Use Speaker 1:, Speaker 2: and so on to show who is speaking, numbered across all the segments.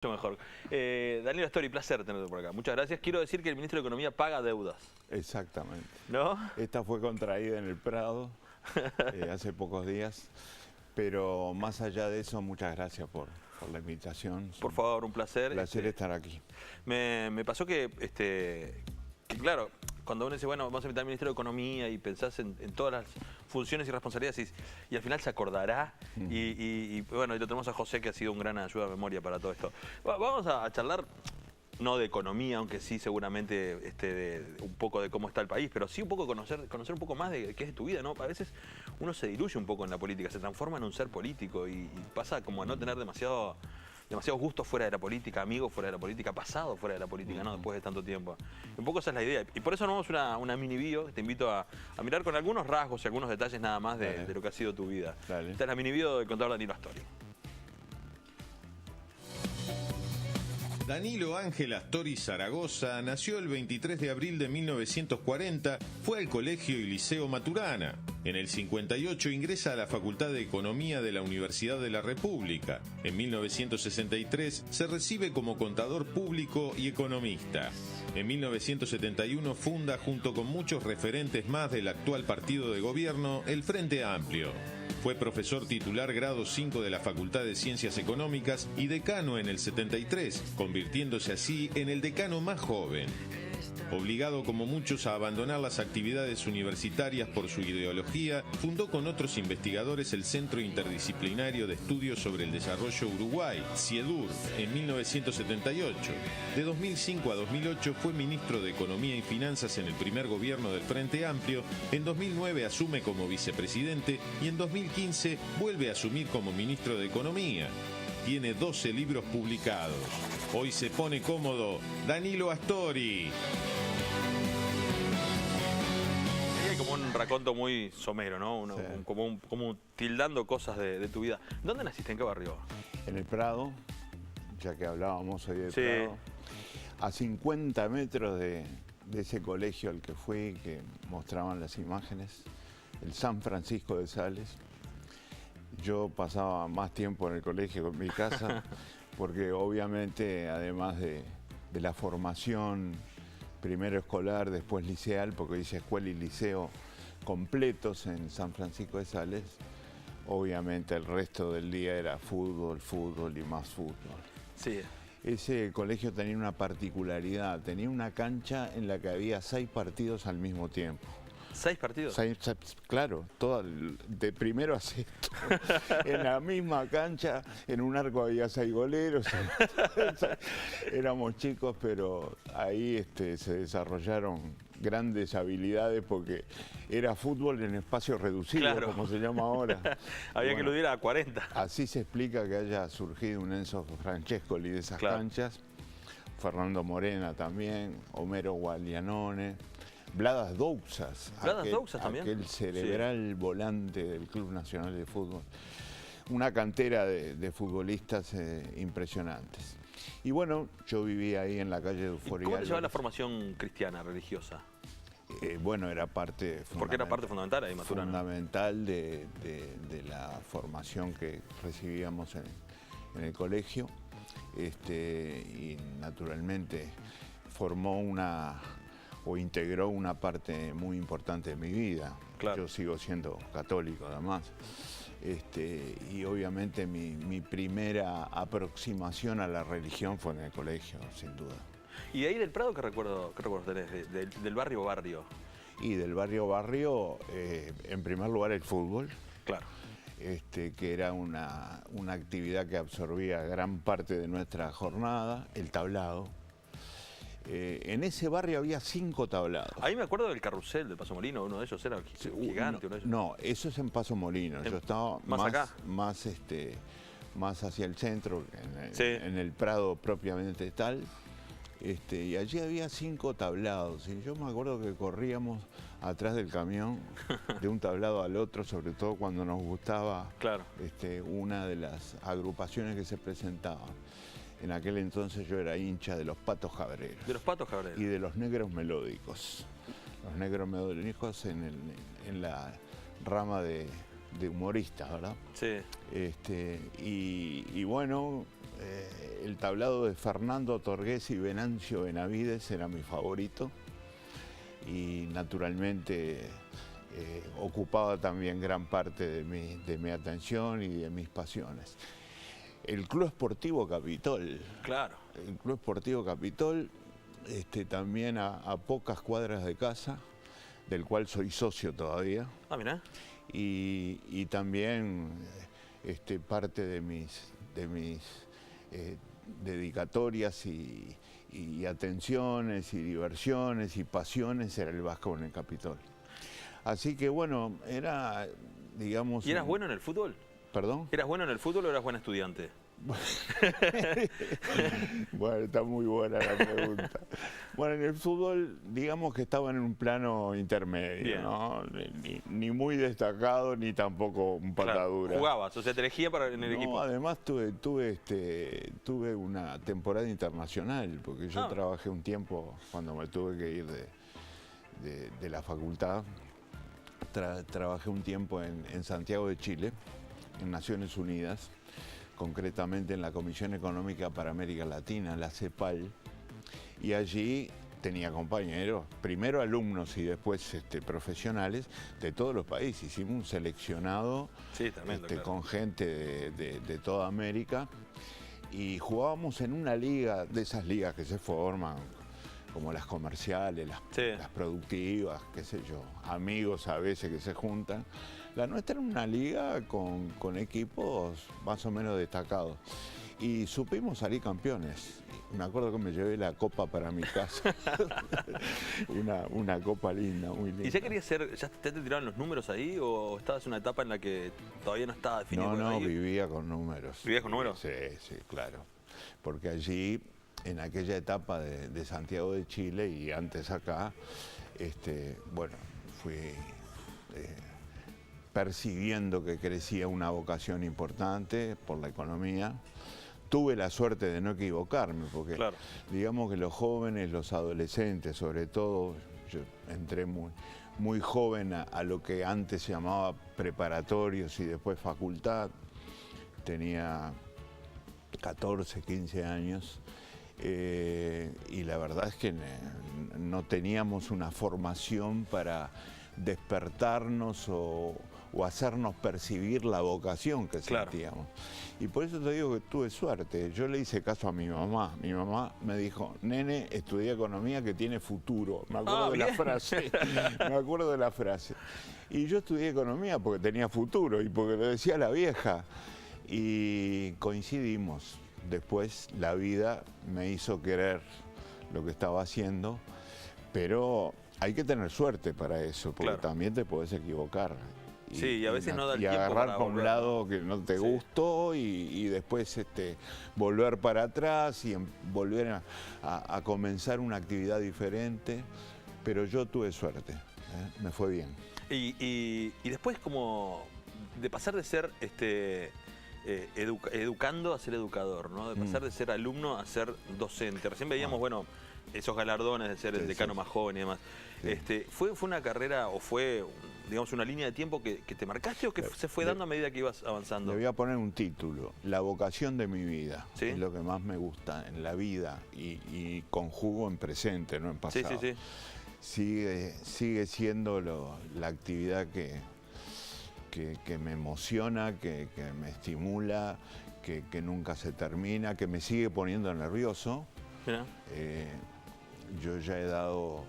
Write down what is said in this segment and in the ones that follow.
Speaker 1: Mucho mejor. Daniel Astori, placer tenerte por acá. Muchas gracias. Quiero decir que el ministro de Economía paga deudas.
Speaker 2: Exactamente.
Speaker 1: ¿No?
Speaker 2: Esta fue contraída en el Prado hace pocos días, pero más allá de eso, muchas gracias por la invitación.
Speaker 1: Por favor, un placer.
Speaker 2: Un placer estar aquí.
Speaker 1: Me pasó que claro, cuando uno dice, bueno, vamos a invitar al ministro de Economía y pensás en todas las funciones y responsabilidades y al final se acordará. Y bueno, y lo tenemos a José, que ha sido un gran ayuda de memoria para todo esto. Vamos a charlar, no de economía, aunque sí seguramente de un poco de cómo está el país, pero sí un poco conocer un poco más de qué es tu vida, ¿no? A veces uno se diluye un poco en la política, se transforma en un ser político y pasa como a no tener demasiados gustos fuera de la política, amigos fuera de la política, pasado fuera de la política, ¿no? Después de tanto tiempo. Un poco esa es la idea. Y por eso nos vamos una mini bio que te invito a mirar con algunos rasgos y algunos detalles nada más de lo que ha sido tu vida.
Speaker 2: Dale.
Speaker 1: Esta es la mini bio del contador Danilo Astori.
Speaker 3: Danilo Ángel Astori Zaragoza nació el 23 de abril de 1940, fue al Colegio y Liceo Maturana. En el 58 ingresa a la Facultad de Economía de la Universidad de la República. En 1963 se recibe como contador público y economista. En 1971 funda, junto con muchos referentes más del actual partido de gobierno, el Frente Amplio. Fue profesor titular grado 5 de la Facultad de Ciencias Económicas y decano en el 73, convirtiéndose así en el decano más joven. Obligado como muchos a abandonar las actividades universitarias por su ideología, fundó con otros investigadores el Centro Interdisciplinario de Estudios sobre el Desarrollo Uruguay, CIEDUR, en 1978. De 2005 a 2008 fue ministro de Economía y Finanzas en el primer gobierno del Frente Amplio, en 2009 asume como vicepresidente y en 2015 vuelve a asumir como ministro de Economía. Tiene 12 libros publicados. Hoy se pone cómodo Danilo Astori.
Speaker 1: Hay como un raconto muy somero, ¿no?
Speaker 2: Sí.
Speaker 1: Como tildando cosas de tu vida. ¿Dónde naciste? ¿En qué barrio?
Speaker 2: En el Prado, ya que hablábamos hoy del
Speaker 1: Sí.
Speaker 2: Prado, a 50 metros de ese colegio al que fui, que mostraban las imágenes, el San Francisco de Sales. Yo pasaba más tiempo en el colegio que en mi casa, porque obviamente, además de la formación, primero escolar, después liceal, porque hice escuela y liceo completos en San Francisco de Sales, obviamente el resto del día era fútbol, fútbol y más fútbol.
Speaker 1: Sí.
Speaker 2: Ese colegio tenía una particularidad, tenía una cancha en la que había 6 partidos al mismo tiempo.
Speaker 1: 6 partidos.
Speaker 2: Claro, de primero a sexto. En la misma cancha, en un arco había 6 goleros. Éramos chicos, pero ahí se desarrollaron grandes habilidades porque era fútbol en espacio reducido,
Speaker 1: Claro.
Speaker 2: como se llama ahora.
Speaker 1: Había que eludir a 40.
Speaker 2: Así se explica que haya surgido un Enzo Francescoli de esas canchas. Fernando Morena también, Homero Gualianone. Bladas Dousas,
Speaker 1: también.
Speaker 2: Aquel cerebral volante del Club Nacional de Fútbol. Una cantera de futbolistas impresionantes. Y bueno, yo vivía ahí en la calle de Euforial.
Speaker 1: ¿Cómo te llevaba la formación cristiana, religiosa?
Speaker 2: Bueno, era parte fundamental.
Speaker 1: Porque era parte fundamental ahí, Maturana.
Speaker 2: Fundamental de la formación que recibíamos en el colegio. Y naturalmente formó integró una parte muy importante de mi vida.
Speaker 1: Claro.
Speaker 2: Yo sigo siendo católico además. Y obviamente mi primera aproximación a la religión fue en el colegio, sin duda.
Speaker 1: ¿Y de ahí del Prado qué recuerdos tenés? Del barrio?
Speaker 2: Y del barrio, en primer lugar el fútbol.
Speaker 1: Claro.
Speaker 2: Que era una actividad que absorbía gran parte de nuestra jornada, el tablado. En ese barrio había 5 tablados.
Speaker 1: Ahí me acuerdo del carrusel de Paso Molino, uno de ellos era gigante.
Speaker 2: No, eso es en Paso Molino. Yo estaba más hacia el centro, en el Prado propiamente tal. Y allí había 5 tablados. Y yo me acuerdo que corríamos atrás del camión, de un tablado al otro, sobre todo cuando nos gustaba una de las agrupaciones que se presentaban. En aquel entonces yo era hincha de los Patos Cabreros.
Speaker 1: De los Patos Cabreros.
Speaker 2: Y de los Negros Melódicos. Los Negros Melódicos en la rama de de humoristas, ¿verdad?
Speaker 1: Sí.
Speaker 2: Y bueno, el tablado de Fernando Torghese y Venancio Benavides era mi favorito. Y naturalmente ocupaba también gran parte de mi atención y de mis pasiones. El Club Sportivo Capitol.
Speaker 1: Claro.
Speaker 2: El Club Sportivo Capitol, también a pocas cuadras de casa, del cual soy socio todavía.
Speaker 1: Ah, mirá.
Speaker 2: Y también parte de mis dedicatorias y atenciones y diversiones y pasiones era el básquetbol en el Capitol. Así que bueno, era, digamos...
Speaker 1: ¿Y eras bueno en el fútbol?
Speaker 2: ¿Perdón?
Speaker 1: ¿Eras bueno en el fútbol o eras buen estudiante?
Speaker 2: Bueno, está muy buena la pregunta. Bueno, en el fútbol, digamos que estaba en un plano intermedio, ¿no? Ni muy destacado, ni tampoco un patadura.
Speaker 1: Claro, jugabas, o sea, te elegía en el equipo.
Speaker 2: Además tuve una temporada internacional, porque yo trabajé un tiempo, cuando me tuve que ir de la facultad, trabajé un tiempo en Santiago de Chile, en Naciones Unidas, concretamente en la Comisión Económica para América Latina, la CEPAL, y allí tenía compañeros, primero alumnos y después profesionales de todos los países. Hicimos un seleccionado claro, con gente de toda América y jugábamos en una liga, de esas ligas que se forman, como las comerciales, las productivas, qué sé yo, amigos a veces que se juntan. La nuestra era una liga con equipos más o menos destacados. Y supimos salir campeones. Me acuerdo que me llevé la copa para mi casa. una copa linda, muy linda.
Speaker 1: ¿Y ya querías ser, ya te tiraron los números ahí o estabas en una etapa en la que todavía no estaba definido?
Speaker 2: No, vivía con números.
Speaker 1: ¿Vivías con números?
Speaker 2: Sí, claro. Porque allí, en aquella etapa de Santiago de Chile y antes acá, bueno, fui percibiendo que crecía una vocación importante por la economía. Tuve la suerte de no equivocarme, porque claro, digamos que los jóvenes, los adolescentes sobre todo, yo entré muy joven a lo que antes se llamaba preparatorios y después facultad, tenía 14, 15 años, y la verdad es que no teníamos una formación para despertarnos o hacernos percibir la vocación que sentíamos. Y por eso te digo que tuve suerte. Yo le hice caso a mi mamá. Mi mamá me dijo, nene, estudia economía que tiene futuro. Me acuerdo de la frase. Me acuerdo de la frase. Y yo estudié economía porque tenía futuro y porque lo decía la vieja. Y coincidimos. Después la vida me hizo querer lo que estaba haciendo, pero hay que tener suerte para eso, porque también te podés equivocar.
Speaker 1: Y a veces no da el tiempo
Speaker 2: agarrar para un lado que no te gustó y después volver para atrás y volver a comenzar una actividad diferente. Pero yo tuve suerte, me fue bien.
Speaker 1: Y después como de pasar de ser educando a ser educador, ¿no? De pasar de ser alumno a ser docente. Recién veíamos, bueno, esos galardones de ser el decano más joven y demás. ¿Fue una carrera o fue, digamos, una línea de tiempo que te marcaste o que se fue dando a medida que ibas avanzando?
Speaker 2: Le voy a poner un título, La vocación de mi vida. Es lo que más me gusta en la vida y conjugo en presente, no en pasado. Sigue siendo la actividad que me emociona, que me estimula, que nunca se termina, que me sigue poniendo nervioso. Yo ya he dado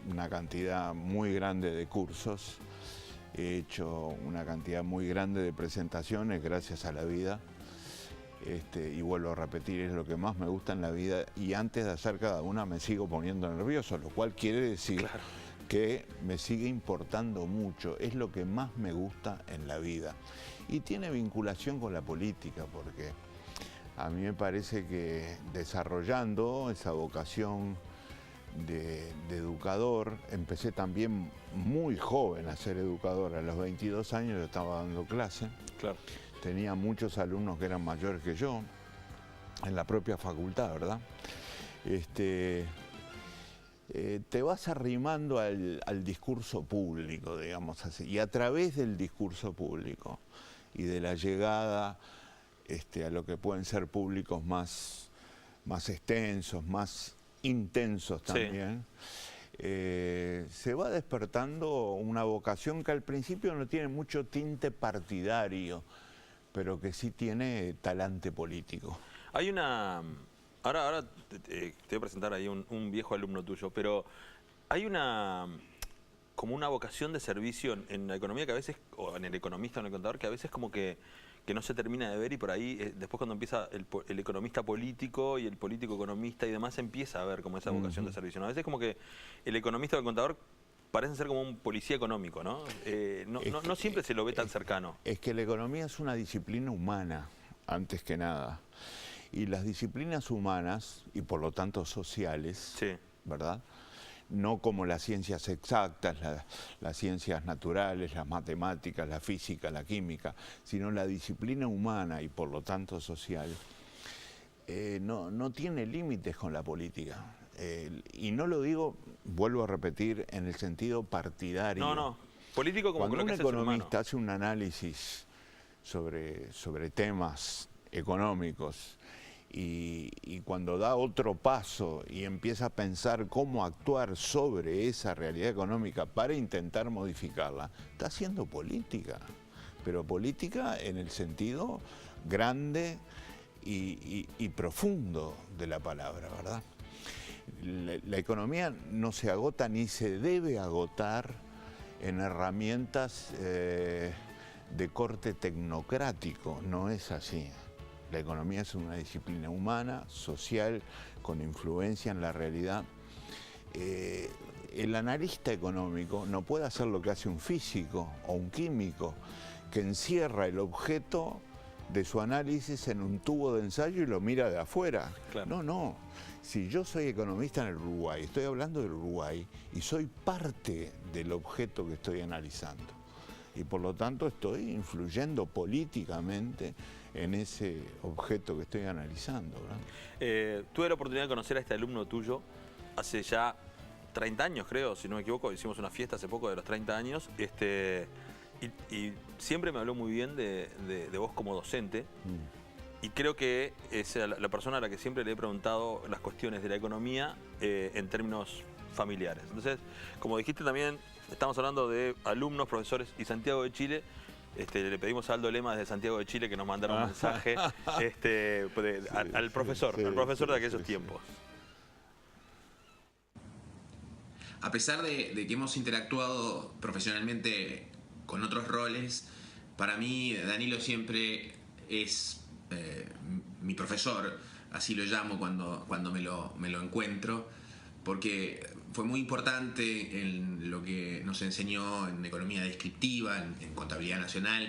Speaker 2: una cantidad muy grande de cursos, he hecho una cantidad muy grande de presentaciones gracias a la vida, y vuelvo a repetir, es lo que más me gusta en la vida, y antes de hacer cada una me sigo poniendo nervioso, lo cual quiere decir que me sigue importando mucho, es lo que más me gusta en la vida. Y tiene vinculación con la política, porque a mí me parece que desarrollando esa vocación de educador, empecé también muy joven a ser educador. A los 22 años yo estaba dando clase. Tenía muchos alumnos que eran mayores que yo, en la propia facultad, ¿verdad? te vas arrimando al discurso público, digamos así, y a través del discurso público y de la llegada a lo que pueden ser públicos más extensos, más intensos también, se va despertando una vocación que al principio no tiene mucho tinte partidario, pero que sí tiene talante político.
Speaker 1: Hay una... Ahora te voy a presentar ahí un viejo alumno tuyo, pero hay como una vocación de servicio en la economía que a veces, o en el economista o en el contador, que a veces como que no se termina de ver, y por ahí después cuando empieza el economista político y el político economista y demás, empieza a ver como esa vocación de servicio, ¿no? A veces como que el economista o el contador parecen ser como un policía económico, ¿no? No siempre se lo ve tan cercano.
Speaker 2: Es que la economía es una disciplina humana, antes que nada. Y las disciplinas humanas, y por lo tanto sociales,
Speaker 1: sí,
Speaker 2: ¿verdad? No como las ciencias exactas, las ciencias naturales, las matemáticas, la física, la química, sino la disciplina humana y por lo tanto social, no tiene límites con la política. Y no lo digo, vuelvo a repetir, en el sentido partidario.
Speaker 1: No, político como
Speaker 2: cuando
Speaker 1: lo que
Speaker 2: un economista hace un análisis sobre temas económicos, y cuando da otro paso y empieza a pensar cómo actuar sobre esa realidad económica para intentar modificarla, está haciendo política, pero política en el sentido grande y profundo de la palabra, ¿verdad? La economía no se agota ni se debe agotar en herramientas de corte tecnocrático, no es así. La economía es una disciplina humana, social, con influencia en la realidad. El analista económico no puede hacer lo que hace un físico o un químico, que encierra el objeto de su análisis en un tubo de ensayo y lo mira de afuera. Claro. No. Si yo soy economista en el Uruguay, estoy hablando del Uruguay y soy parte del objeto que estoy analizando. Y por lo tanto estoy influyendo políticamente en ese objeto que estoy analizando, ¿verdad?
Speaker 1: Tuve la oportunidad de conocer a este alumno tuyo hace ya 30 años, creo, si no me equivoco. Hicimos una fiesta hace poco de los 30 años. Y siempre me habló muy bien de vos como docente. Y creo que es la persona a la que siempre le he preguntado las cuestiones de la economía en términos familiares. Entonces, como dijiste también, estamos hablando de alumnos, profesores y Santiago de Chile. Le pedimos a Aldo Lema desde Santiago de Chile que nos mandara un mensaje al profesor, de aquellos tiempos.
Speaker 4: A pesar de que hemos interactuado profesionalmente con otros roles, para mí Danilo siempre es mi profesor, así lo llamo cuando me lo encuentro, porque fue muy importante en lo que nos enseñó en economía descriptiva, en contabilidad nacional,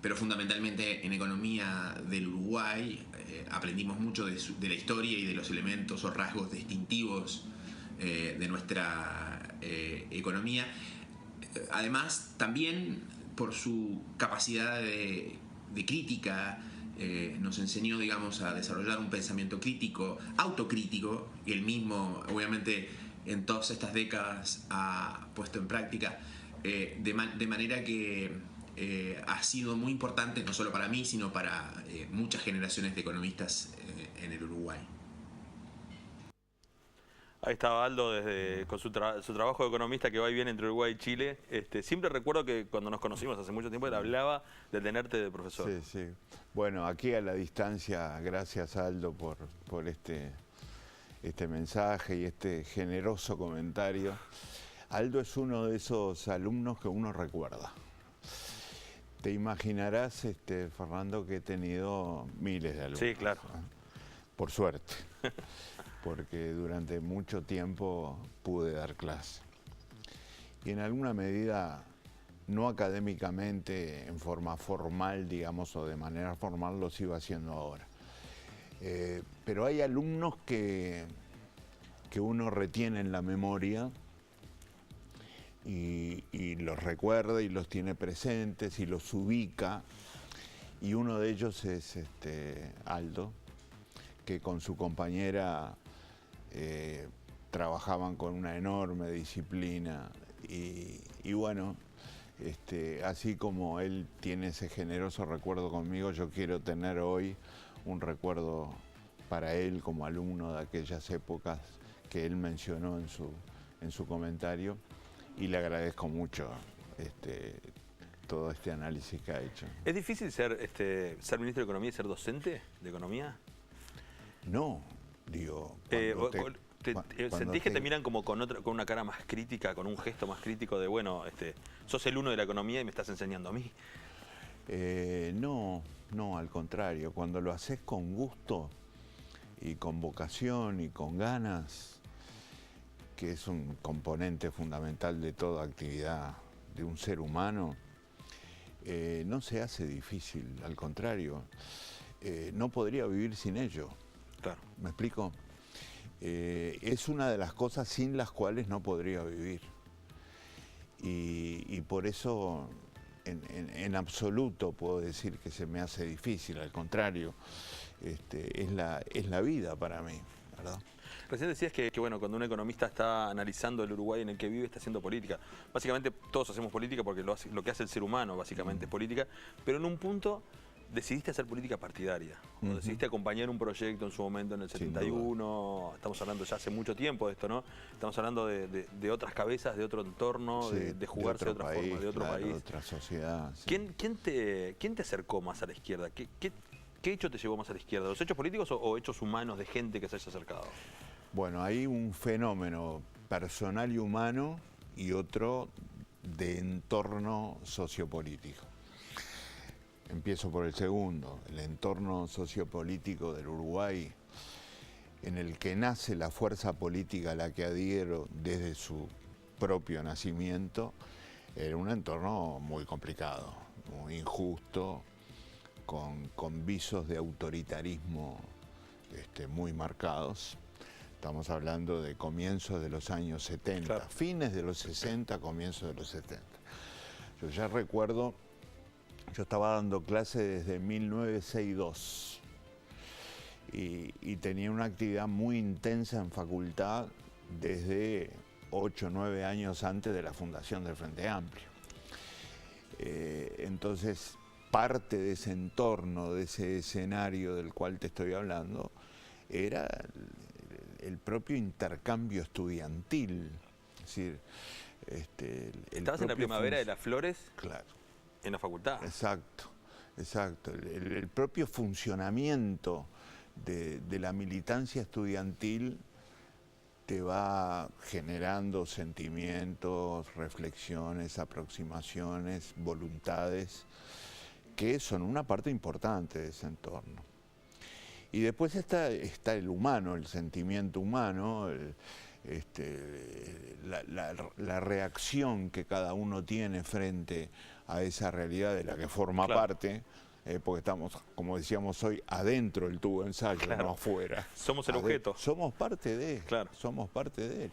Speaker 4: pero fundamentalmente en economía del Uruguay. Aprendimos mucho de la historia y de los elementos o rasgos distintivos de nuestra economía. Además, también por su capacidad de crítica, nos enseñó, digamos, a desarrollar un pensamiento crítico, autocrítico, y él mismo, obviamente, en todas estas décadas ha puesto en práctica, de manera que ha sido muy importante, no solo para mí, sino para muchas generaciones de economistas en el Uruguay.
Speaker 1: Ahí estaba Aldo con su trabajo de economista que va y viene entre Uruguay y Chile. Siempre recuerdo que cuando nos conocimos hace mucho tiempo él hablaba de tenerte de profesor.
Speaker 2: Sí. Bueno, aquí a la distancia, gracias Aldo por este mensaje y este generoso comentario. Aldo es uno de esos alumnos que uno recuerda. Te imaginarás, Fernando, que he tenido miles de alumnos.
Speaker 1: Sí, claro.
Speaker 2: Por suerte. Porque durante mucho tiempo pude dar clase. Y en alguna medida, no académicamente, en forma formal, digamos, o de manera formal, lo sigo haciendo ahora. Pero hay alumnos que uno retiene en la memoria y los recuerda y los tiene presentes y los ubica. Y uno de ellos es Aldo, que con su compañera trabajaban con una enorme disciplina y bueno, así como él tiene ese generoso recuerdo conmigo, yo quiero tener hoy un recuerdo para él como alumno de aquellas épocas que él mencionó en su comentario, y le agradezco mucho todo este análisis que ha hecho.
Speaker 1: ¿Es difícil ser ministro de Economía y ser docente de Economía?
Speaker 2: No, digo...
Speaker 1: ¿Sentís que te miran como con una cara más crítica, con un gesto más crítico de, bueno, sos el uno de la economía y me estás enseñando a mí?
Speaker 2: No, al contrario. Cuando lo haces con gusto y con vocación y con ganas, que es un componente fundamental de toda actividad de un ser humano, no se hace difícil, al contrario. No podría vivir sin ello.
Speaker 1: Claro.
Speaker 2: ¿Me explico? Es una de las cosas sin las cuales no podría vivir. Y por eso en absoluto puedo decir que se me hace difícil, al contrario, es la vida para mí, ¿verdad?
Speaker 1: Recién decías que bueno, cuando un economista está analizando el Uruguay en el que vive, está haciendo política. Básicamente todos hacemos política porque lo que hace el ser humano básicamente es política, pero en un punto decidiste hacer política partidaria, o decidiste acompañar un proyecto en su momento en el 71, estamos hablando ya hace mucho tiempo de esto, ¿no? Estamos hablando de otras cabezas, de otro entorno,
Speaker 2: sí,
Speaker 1: de jugarse de otra forma, de otro país.
Speaker 2: De otra sociedad. Sí.
Speaker 1: ¿Quién te acercó más a la izquierda? ¿Qué hecho te llevó más a la izquierda? ¿Los hechos políticos o hechos humanos de gente que se haya acercado?
Speaker 2: Bueno, hay un fenómeno personal y humano y otro de entorno sociopolítico. Empiezo por el segundo, el entorno sociopolítico del Uruguay, en el que nace la fuerza política a la que adhiero desde su propio nacimiento, era un entorno muy complicado, muy injusto, con visos de autoritarismo muy marcados. Estamos hablando de comienzos de los años 70, claro. Fines de los 60, comienzos de los 70. Yo ya recuerdo, yo estaba dando clase desde 1962 y tenía una actividad muy intensa en facultad desde 8 o 9 años antes de la fundación del Frente Amplio. Entonces, parte de ese entorno, de ese escenario del cual te estoy hablando, era el propio intercambio estudiantil. Es decir,
Speaker 1: ¿estabas en la primavera de las Flores?
Speaker 2: Claro.
Speaker 1: En la facultad.
Speaker 2: Exacto. El propio funcionamiento de la militancia estudiantil te va generando sentimientos, reflexiones, aproximaciones, voluntades, que son una parte importante de ese entorno. Y después está el humano, el sentimiento humano, la reacción que cada uno tiene frente a esa realidad de la que forma parte, porque estamos, como decíamos hoy, adentro del tubo de ensayo, no afuera.
Speaker 1: Somos el objeto.
Speaker 2: Somos parte de él, somos parte de él.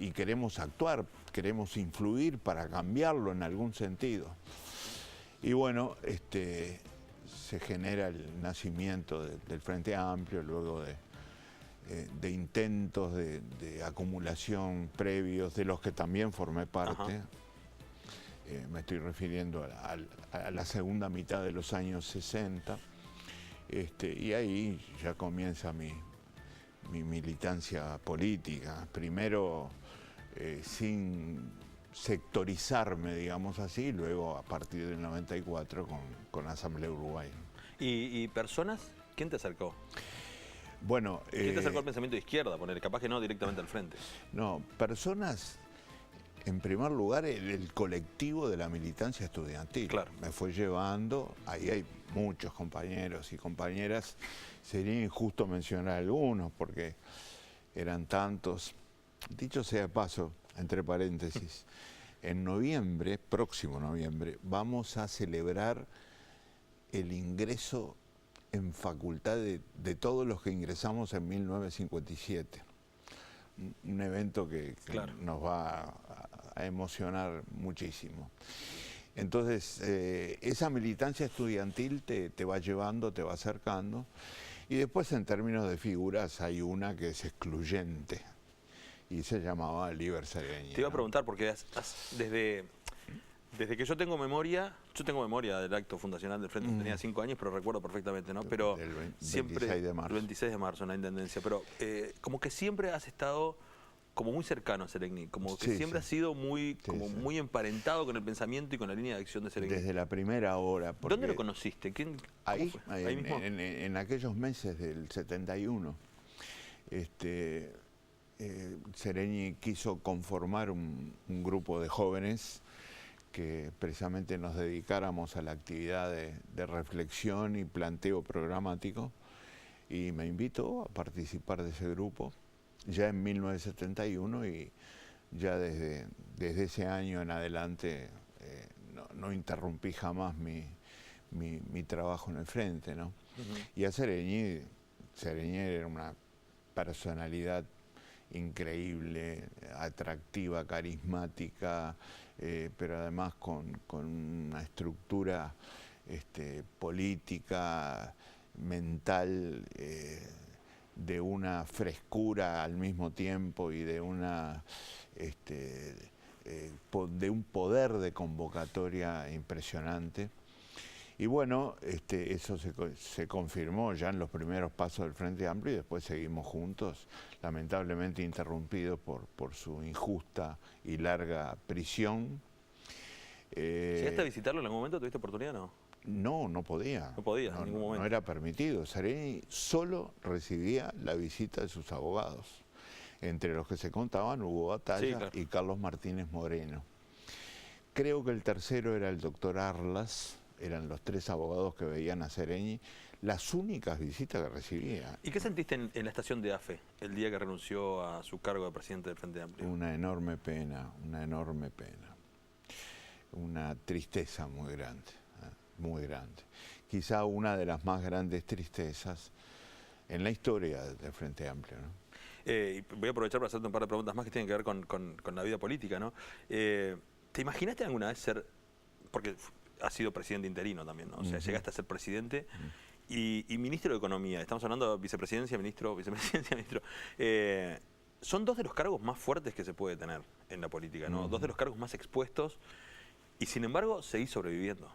Speaker 2: Y queremos actuar, queremos influir para cambiarlo en algún sentido. Y bueno, se genera el nacimiento del Frente Amplio, luego de intentos de acumulación previos, de los que también formé parte. Me estoy refiriendo a la segunda mitad de los años 60. Y ahí ya comienza mi militancia política. Primero sin sectorizarme, digamos así, luego a partir del 94 con Asamblea Uruguay.
Speaker 1: ¿Y personas? ¿Quién te acercó?
Speaker 2: Bueno,
Speaker 1: ¿quién te acercó al pensamiento de izquierda? Poner, capaz que no directamente al frente.
Speaker 2: No, personas, en primer lugar, el colectivo de la militancia estudiantil.
Speaker 1: Claro.
Speaker 2: Me fue llevando, ahí hay muchos compañeros y compañeras, sería injusto mencionar algunos porque eran tantos. Dicho sea de paso, entre paréntesis, en noviembre, próximo noviembre, vamos a celebrar el ingreso en facultad de todos los que ingresamos en 1957. Un evento que nos va a emocionar muchísimo. Entonces, esa militancia estudiantil te va llevando, te va acercando. Y después, en términos de figuras, hay una que es excluyente, y se llamaba Liber Seregni.
Speaker 1: Te iba a preguntar, porque desde que yo tengo memoria del acto fundacional del Frente, tenía 5 años, pero recuerdo perfectamente, ¿no? Pero siempre,
Speaker 2: 26 de marzo.
Speaker 1: El 26 de marzo en la Intendencia, pero como que siempre has estado como muy cercano a Seregni, como que siempre has sido muy emparentado con el pensamiento y con la línea de acción de Seregni.
Speaker 2: Desde la primera hora.
Speaker 1: ¿Dónde lo conociste?
Speaker 2: Ahí
Speaker 1: mismo.
Speaker 2: En aquellos meses del 71. Seregni quiso conformar un grupo de jóvenes que precisamente nos dedicáramos a la actividad de reflexión y planteo programático, y me invitó a participar de ese grupo ya en 1971, y ya desde ese año en adelante no interrumpí jamás mi trabajo en el frente, ¿no? Y a Seregni era una personalidad increíble, atractiva, carismática, pero además con una estructura política, mental, de una frescura al mismo tiempo y de un poder de convocatoria impresionante. Y bueno, eso se confirmó ya en los primeros pasos del Frente Amplio, y después seguimos juntos, lamentablemente interrumpidos por su injusta y larga prisión.
Speaker 1: ¿Llegaste a visitarlo en algún momento? ¿Tuviste oportunidad o no?
Speaker 2: No podía.
Speaker 1: No podía, en ningún momento.
Speaker 2: No era permitido. Seregni solo recibía la visita de sus abogados, entre los que se contaban Hugo Batalla y Carlos Martínez Moreno. Creo que el tercero era el doctor Arlas. Eran los 3 abogados que veían a Seregni, las únicas visitas que recibía.
Speaker 1: ¿Y qué sentiste en la estación de AFE el día que renunció a su cargo de presidente del Frente Amplio?
Speaker 2: Una enorme pena, una tristeza muy grande, muy grande. Quizá una de las más grandes tristezas en la historia del Frente Amplio, ¿no?
Speaker 1: Voy a aprovechar para hacerte un par de preguntas más que tienen que ver con la vida política, ¿no? ¿Te imaginaste alguna vez ser, porque has sido presidente interino también, ¿no? O sea, llegaste a ser presidente y ministro de Economía. Estamos hablando de vicepresidencia, ministro. Son 2 de los cargos más fuertes que se puede tener en la política, ¿no? 2 de los cargos más expuestos, y sin embargo seguís sobreviviendo.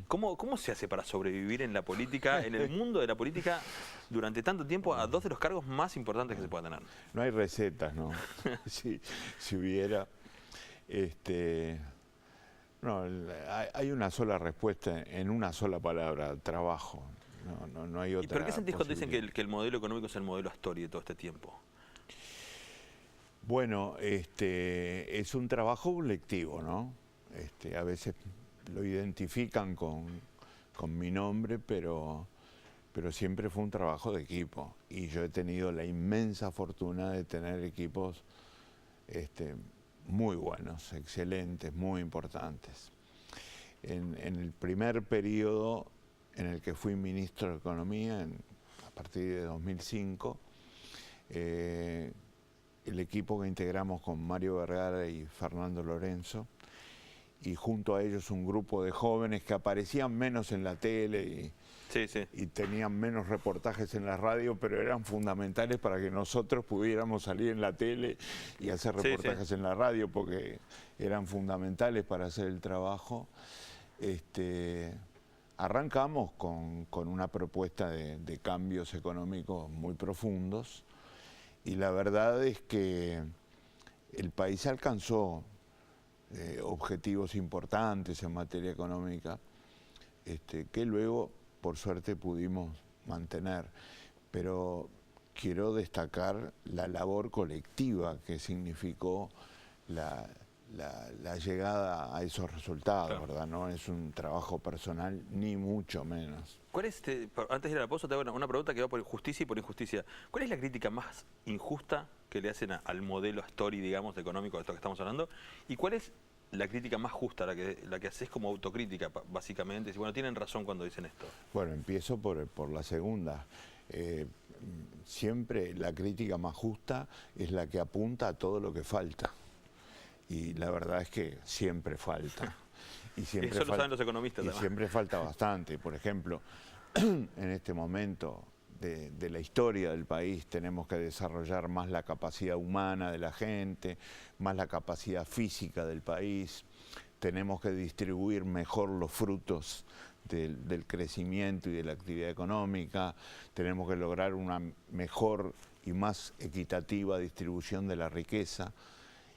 Speaker 1: ¿Cómo se hace para sobrevivir en la política, en el mundo de la política, durante tanto tiempo, a 2 de los cargos más importantes que se pueda tener?
Speaker 2: No hay recetas, ¿no? si hubiera... No, hay una sola respuesta en una sola palabra: trabajo. No hay otra.
Speaker 1: ¿Y por qué sentís cuando dicen que el modelo económico es el modelo Astori de todo este tiempo?
Speaker 2: Bueno, es un trabajo colectivo, ¿no? A veces lo identifican con mi nombre, pero siempre fue un trabajo de equipo. Y yo he tenido la inmensa fortuna de tener equipos muy buenos, excelentes, muy importantes. En el primer periodo en el que fui ministro de Economía, a partir de 2005, el equipo que integramos con Mario Vergara y Fernando Lorenzo, y junto a ellos un grupo de jóvenes que aparecían menos en la tele y tenían menos reportajes en la radio, pero eran fundamentales para que nosotros pudiéramos salir en la tele y hacer reportajes en la radio, porque eran fundamentales para hacer el trabajo. Arrancamos con una propuesta de cambios económicos muy profundos, y la verdad es que el país alcanzó objetivos importantes en materia económica, que luego, por suerte, pudimos mantener. Pero quiero destacar la labor colectiva que significó la llegada a esos resultados, ¿verdad? No es un trabajo personal, ni mucho menos.
Speaker 1: ¿Cuál es, antes de ir a la pausa, te hago una pregunta que va por justicia y por injusticia? ¿Cuál es la crítica más injusta que le hacen al modelo Astori, digamos, económico de esto que estamos hablando? ¿Y cuál es la crítica más justa, la que haces como autocrítica, básicamente? Bueno, tienen razón cuando dicen esto.
Speaker 2: Bueno, empiezo por la segunda. Siempre la crítica más justa es la que apunta a todo lo que falta. Y la verdad es que siempre falta. Y siempre
Speaker 1: eso lo saben los economistas.
Speaker 2: Y siempre falta bastante. Por ejemplo, en este momento de la historia del país. Tenemos que desarrollar más la capacidad humana de la gente, más la capacidad física del país. Tenemos que distribuir mejor los frutos del crecimiento y de la actividad económica. Tenemos que lograr una mejor y más equitativa distribución de la riqueza.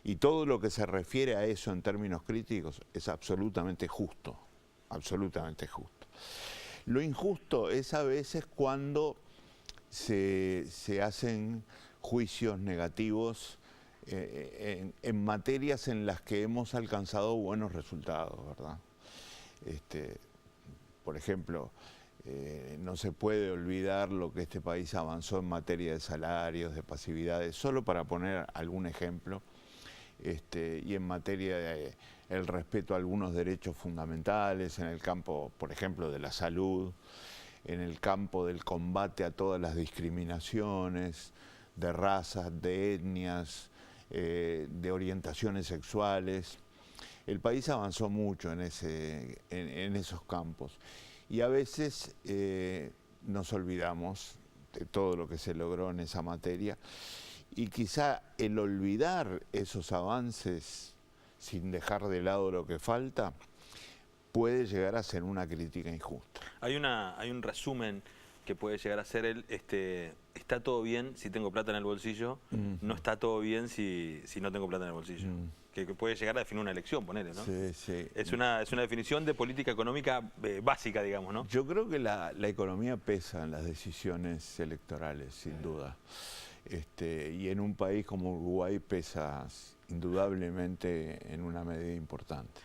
Speaker 2: Y todo lo que se refiere a eso en términos críticos es absolutamente justo, absolutamente justo. Lo injusto es a veces cuando se hacen juicios negativos en materias en las que hemos alcanzado buenos resultados, ¿verdad? Por ejemplo, no se puede olvidar lo que este país avanzó en materia de salarios, de pasividades, solo para poner algún ejemplo, y en materia de el respeto a algunos derechos fundamentales, en el campo, por ejemplo, de la salud, en el campo del combate a todas las discriminaciones, de razas, de etnias, de orientaciones sexuales. El país avanzó mucho en esos campos y a veces nos olvidamos de todo lo que se logró en esa materia y quizá el olvidar esos avances sin dejar de lado lo que falta puede llegar a ser una crítica injusta.
Speaker 1: Hay un resumen que puede llegar a ser está todo bien si tengo plata en el bolsillo, no está todo bien si no tengo plata en el bolsillo. Que puede llegar a definir una elección, ponele, ¿no?
Speaker 2: Sí, sí.
Speaker 1: Es una definición de política económica básica, digamos, ¿no?
Speaker 2: Yo creo que la economía pesa en las decisiones electorales, sin duda. Y en un país como Uruguay pesa indudablemente en una medida importante.